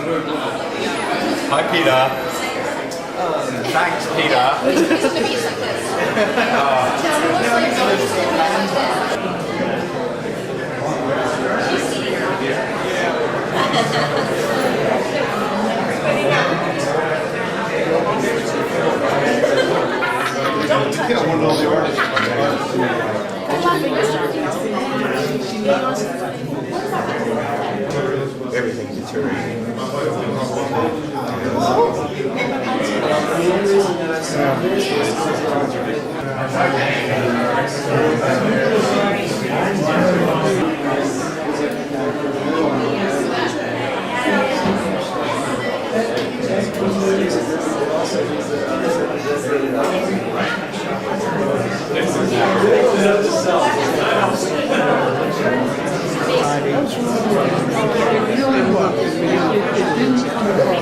Hi, Peter. Thanks, Peter. Everything's deteriorating.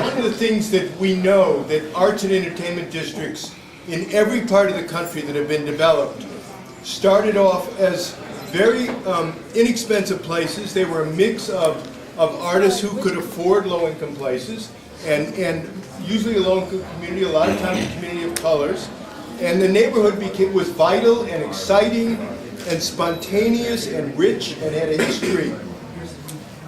One of the things that we know that arts and entertainment districts in every part of the country that have been developed started off as very inexpensive places. They were a mix of artists who could afford low-income places and usually a low-income community, a lot of times a community of colors. And the neighborhood was vital and exciting and spontaneous and rich and had a history.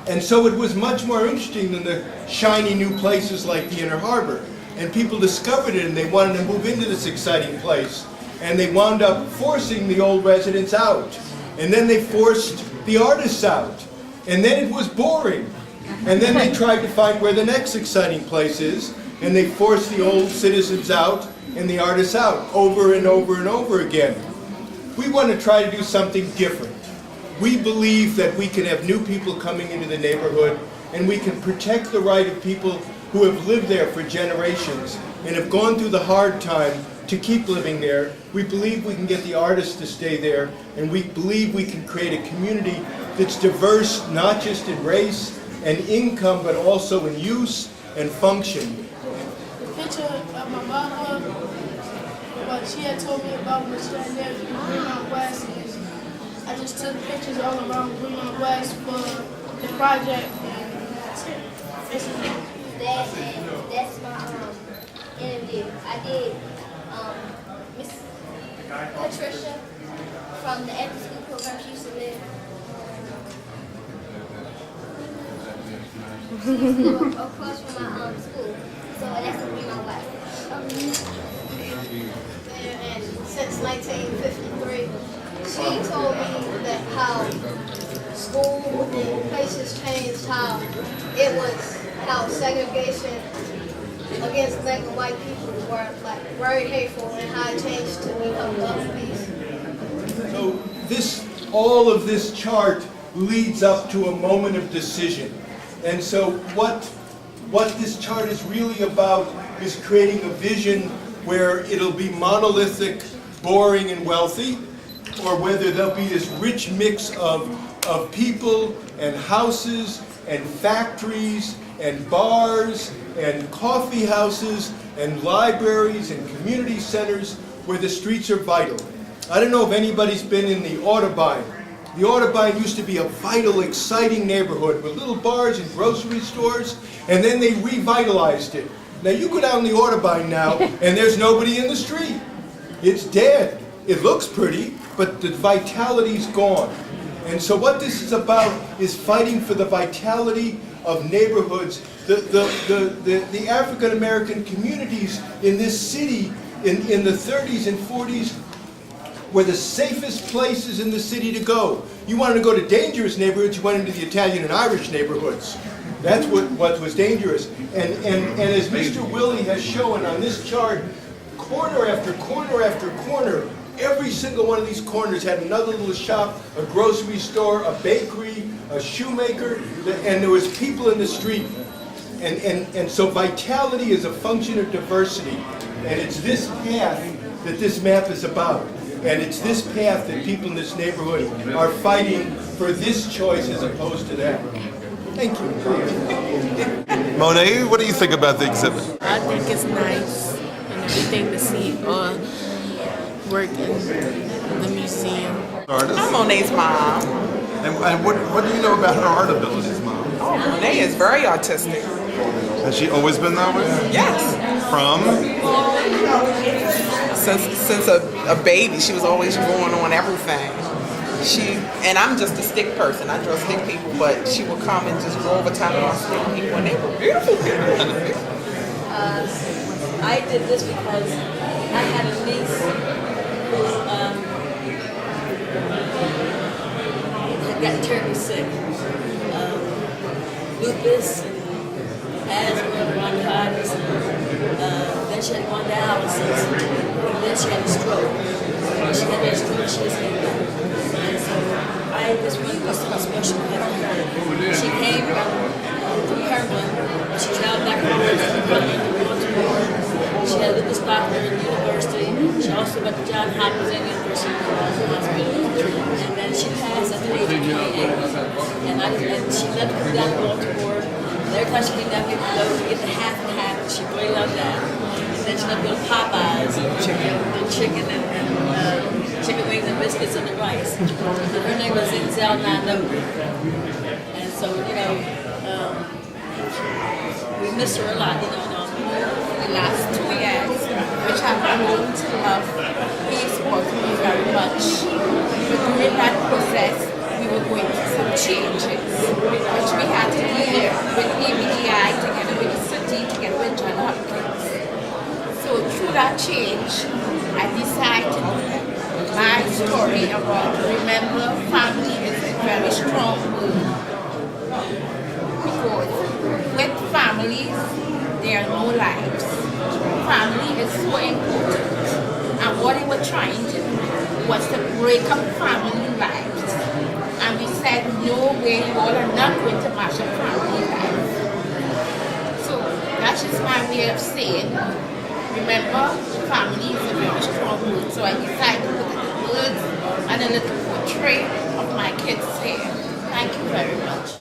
And so it was much more interesting than the shiny new places like the Inner Harbor. And people discovered it and they wanted to move into this exciting place. And they wound up forcing the old residents out. And then they forced the artists out. And then it was boring. And then they tried to find where the next exciting place is. And they forced the old citizens out and the artists out over and over and over again. We want to try to do something different. We believe that we can have new people coming into the neighborhood and we can protect the right of people who have lived there for generations and have gone through the hard time to keep living there. We believe we can get the artists to stay there, and we believe we can create a community that's diverse not just in race and income but also in use and function. The picture of my mama, what she had told me about was right there in Greenmount West. I just took pictures all around Greenmount West for the project, and that's it. That's my interview. I did Miss Patricia from the after school program. She used to live. She used to live across from my school. So that's the Greenmount West. And since 1953, she told me that how school and places changed, how it was, how segregation against black and white people were like very hateful, and how it changed to become love and peace. So all of this chart leads up to a moment of decision. And so what this chart is really about is creating a vision where it'll be monolithic, boring, and wealthy, or whether there'll be this rich mix of people and houses and factories and bars and coffee houses and libraries and community centers where the streets are vital. I don't know if anybody's been in the Audubon. The Audubon used to be a vital, exciting neighborhood with little bars and grocery stores, and then they revitalized it. Now you go down the Audubon now and there's nobody in the street. It's dead. It looks pretty, but the vitality's gone. And so what this is about is fighting for the vitality of neighborhoods. The African American communities in this city in the 30s and 40s were the safest places in the city to go. You wanted to go to dangerous neighborhoods, you went into the Italian and Irish neighborhoods. That's what was dangerous. And as Mr. Willie has shown on this chart, corner after corner after corner, every single one of these corners had another little shop, a grocery store, a bakery, a shoemaker, and there was people in the street. And so vitality is a function of diversity. And it's this path that this map is about. And it's this path that people in this neighborhood are fighting for this choice as opposed to that. Thank you. Monet, what do you think about the exhibit? I think it's nice and everything to see work in the museum. Artist? I'm Monet's mom. And what do you know about her art abilities, Mom? Oh, Monet is very artistic. Has she always been that way? Yes. From? Since a baby, she was always drawing on everything. And I'm just a stick person. I draw stick people, but she would come and just draw over time on stick people, and they were beautiful people. I did this because I had a niece who had gotten terribly sick. Lupus, asthma, bronchitis, then she had one dialysis, and then she had a stroke. When she had that stroke, she just ended up. And so this really was something special with her. She came from Maryland, and she traveled back and forth to Baltimore. She had a lupus doctor at the university. She also went to Johns Hopkins University Hospital. And then she passed at the age of 28. And she left to come down to Baltimore. And every time she came down, we would go to get the half and half. And she really loved that. And then she loved to go to Popeyes and chicken chicken wings and biscuits and the rice. And her name was Zenzel Nano. And so, we miss her a lot, The last 2 years, which I've grown to love, he supported me very much. But during that process, we were going through some changes, which we had to deal with ABDI together with the city, together with John Hopkins. So through that change, I decided my story about remember family is a very strong word. Because with families, there are no lives. Family is so important. And what they were trying to do was to break up family lives. And we said, no way, you all are not going to mash up family lives. So that's just my way of saying, remember, family is a very strong word. So I decided to put the words and a little portrait of my kids here. Thank you very much.